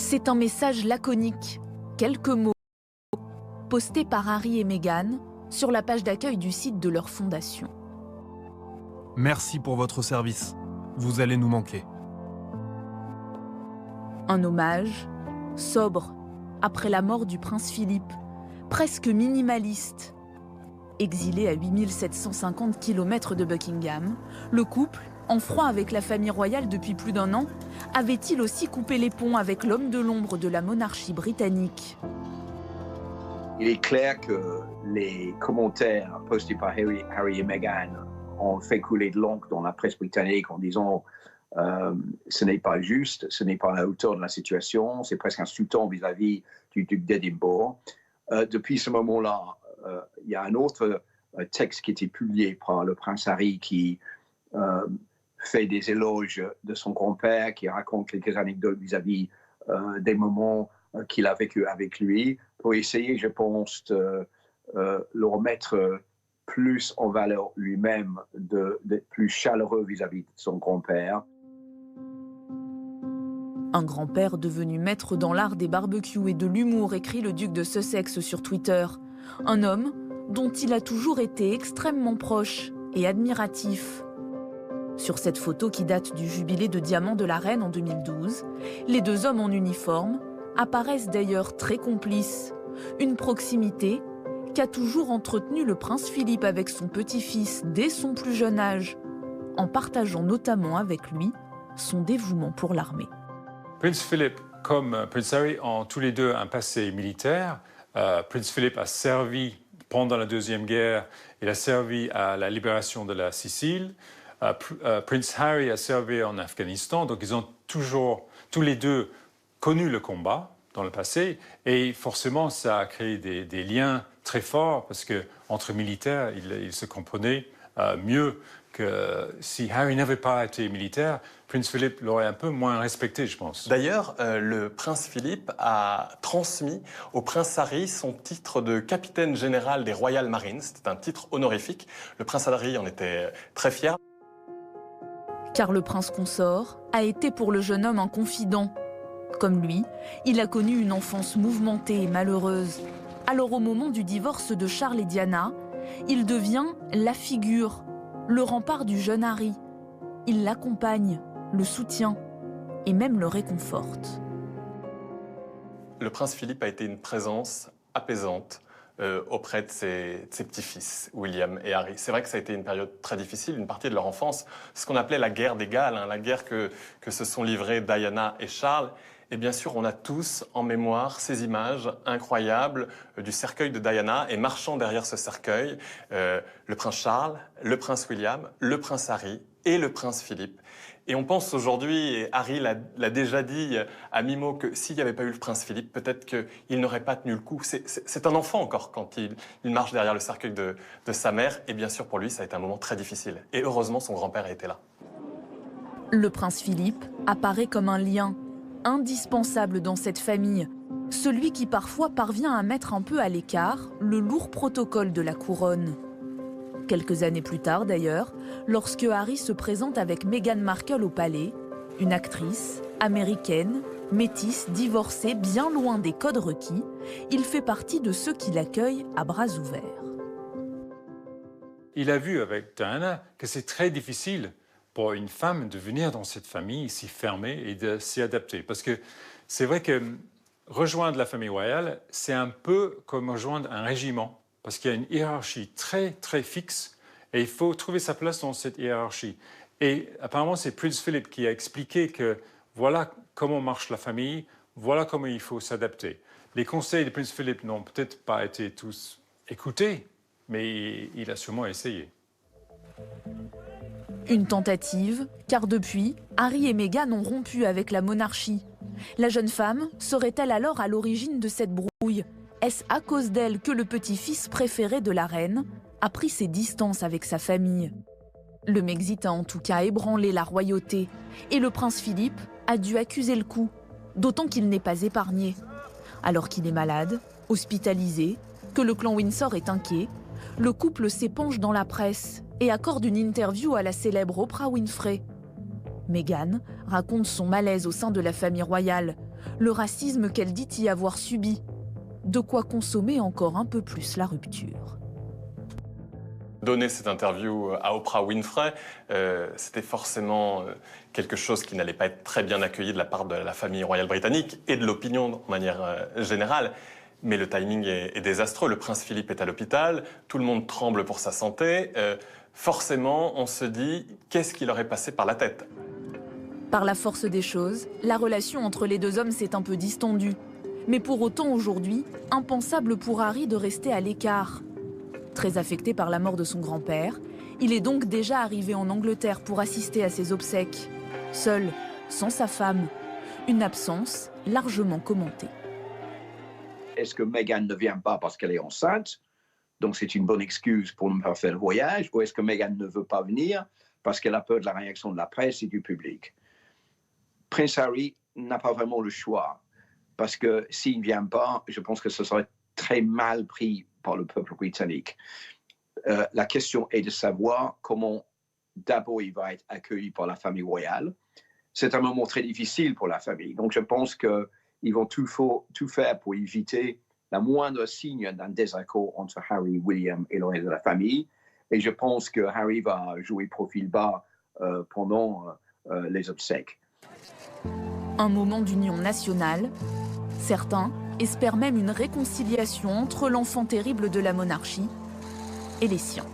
C'est un message laconique, quelques mots, postés par Harry et Meghan sur la page d'accueil du site de leur fondation. Merci pour votre service. Vous allez nous manquer. Un hommage sobre après la mort du prince Philippe, presque minimaliste. Exilé à 8750 km de Buckingham, le couple, en froid avec la famille royale depuis plus d'1 an, avait-il aussi coupé les ponts avec l'homme de l'ombre de la monarchie britannique? Il est clair que les commentaires postés par Harry et Meghan ont fait couler de l'encre dans la presse britannique en disant ce n'est pas juste, ce n'est pas à la hauteur de la situation, c'est presque insultant vis-à-vis du duc d'Édimbourg. Depuis ce moment-là, il y a un autre texte qui a été publié par le prince Harry qui fait des éloges de son grand-père, qui raconte quelques anecdotes vis-à-vis des moments qu'il a vécu avec lui, pour essayer, je pense, de le remettre plus en valeur lui-même, d'être plus chaleureux vis-à-vis de son grand-père. Un grand-père devenu maître dans l'art des barbecues et de l'humour, écrit le duc de Sussex sur Twitter. Un homme dont il a toujours été extrêmement proche et admiratif. Sur cette photo qui date du jubilé de diamant de la reine en 2012, les deux hommes en uniforme apparaissent d'ailleurs très complices. Une proximité qu'a toujours entretenue le prince Philippe avec son petit-fils dès son plus jeune âge, en partageant notamment avec lui son dévouement pour l'armée. Prince Philip comme Prince Harry ont tous les deux un passé militaire. Prince Philip a servi pendant la Deuxième Guerre, il a servi à la libération de la Sicile. Prince Harry a servi en Afghanistan, donc ils ont toujours, tous les deux, connu le combat dans le passé, et forcément ça a créé des liens très forts, parce qu'entre militaires, ils se comprenaient mieux que si Harry n'avait pas été militaire, Prince Philip l'aurait un peu moins respecté, je pense. D'ailleurs, le prince Philippe a transmis au prince Harry son titre de capitaine général des Royal Marines. C'était un titre honorifique. Le prince Harry en était très fier. Car le prince consort a été pour le jeune homme un confident. Comme lui, il a connu une enfance mouvementée et malheureuse. Alors au moment du divorce de Charles et Diana, il devient la figure, le rempart du jeune Harry. Il l'accompagne, le soutient et même le réconforte. Le prince Philippe a été une présence apaisante auprès de ses petits-fils, William et Harry. C'est vrai que ça a été une période très difficile, une partie de leur enfance, ce qu'on appelait la guerre des Galles, la guerre que se sont livrés Diana et Charles. Et bien sûr, on a tous en mémoire ces images incroyables du cercueil de Diana et marchant derrière ce cercueil, le prince Charles, le prince William, le prince Harry et le prince Philippe. Et on pense aujourd'hui, et Harry l'a déjà dit à mi-mot, que s'il n'y avait pas eu le prince Philippe, peut-être qu'il n'aurait pas tenu le coup. C'est un enfant encore quand il marche derrière le cercueil de sa mère. Et bien sûr, pour lui, ça a été un moment très difficile. Et heureusement, son grand-père a été là. Le prince Philippe apparaît comme un lien indispensable dans cette famille, celui qui parfois parvient à mettre un peu à l'écart le lourd protocole de la couronne. Quelques années plus tard d'ailleurs, lorsque Harry se présente avec Meghan Markle au palais, une actrice américaine, métisse, divorcée, bien loin des codes requis, il fait partie de ceux qui l'accueillent à bras ouverts. Il a vu avec Diana que c'est très difficile pour une femme de venir dans cette famille si fermée et de s'y adapter. Parce que c'est vrai que rejoindre la famille royale, c'est un peu comme rejoindre un régiment. Parce qu'il y a une hiérarchie très, très fixe et il faut trouver sa place dans cette hiérarchie. Et apparemment, c'est Prince Philip qui a expliqué que voilà comment marche la famille, voilà comment il faut s'adapter. Les conseils de Prince Philip n'ont peut-être pas été tous écoutés, mais il a sûrement essayé. Une tentative, car depuis, Harry et Meghan ont rompu avec la monarchie. La jeune femme serait-elle alors à l'origine de cette brouille ? Est-ce à cause d'elle que le petit-fils préféré de la reine a pris ses distances avec sa famille? Le Brexit a en tout cas ébranlé la royauté et le prince Philippe a dû accuser le coup, d'autant qu'il n'est pas épargné. Alors qu'il est malade, hospitalisé, que le clan Windsor est inquiet, le couple s'épanche dans la presse et accorde une interview à la célèbre Oprah Winfrey. Meghan raconte son malaise au sein de la famille royale, le racisme qu'elle dit y avoir subi. De quoi consommer encore un peu plus la rupture. Donner cette interview à Oprah Winfrey, c'était forcément quelque chose qui n'allait pas être très bien accueilli de la part de la famille royale britannique et de l'opinion de manière générale. Mais le timing est désastreux. Le prince Philippe est à l'hôpital, tout le monde tremble pour sa santé. Forcément, on se dit, qu'est-ce qui leur est passé par la tête? Par la force des choses, la relation entre les deux hommes s'est un peu distendue. Mais pour autant, aujourd'hui, impensable pour Harry de rester à l'écart. Très affecté par la mort de son grand-père, il est donc déjà arrivé en Angleterre pour assister à ses obsèques. Seul, sans sa femme. Une absence largement commentée. Est-ce que Meghan ne vient pas parce qu'elle est enceinte, donc c'est une bonne excuse pour ne pas faire le voyage, ou est-ce que Meghan ne veut pas venir parce qu'elle a peur de la réaction de la presse et du public? Prince Harry n'a pas vraiment le choix, parce que s'il ne vient pas, je pense que ce serait très mal pris par le peuple britannique. La question est de savoir comment d'abord il va être accueilli par la famille royale. C'est un moment très difficile pour la famille, donc je pense qu'ils vont tout faire pour éviter la moindre signe d'un désaccord entre Harry, William et le reste de la famille. Et je pense que Harry va jouer profil bas pendant les obsèques. Un moment d'union nationale. Certains espèrent même une réconciliation entre l'enfant terrible de la monarchie et les siens.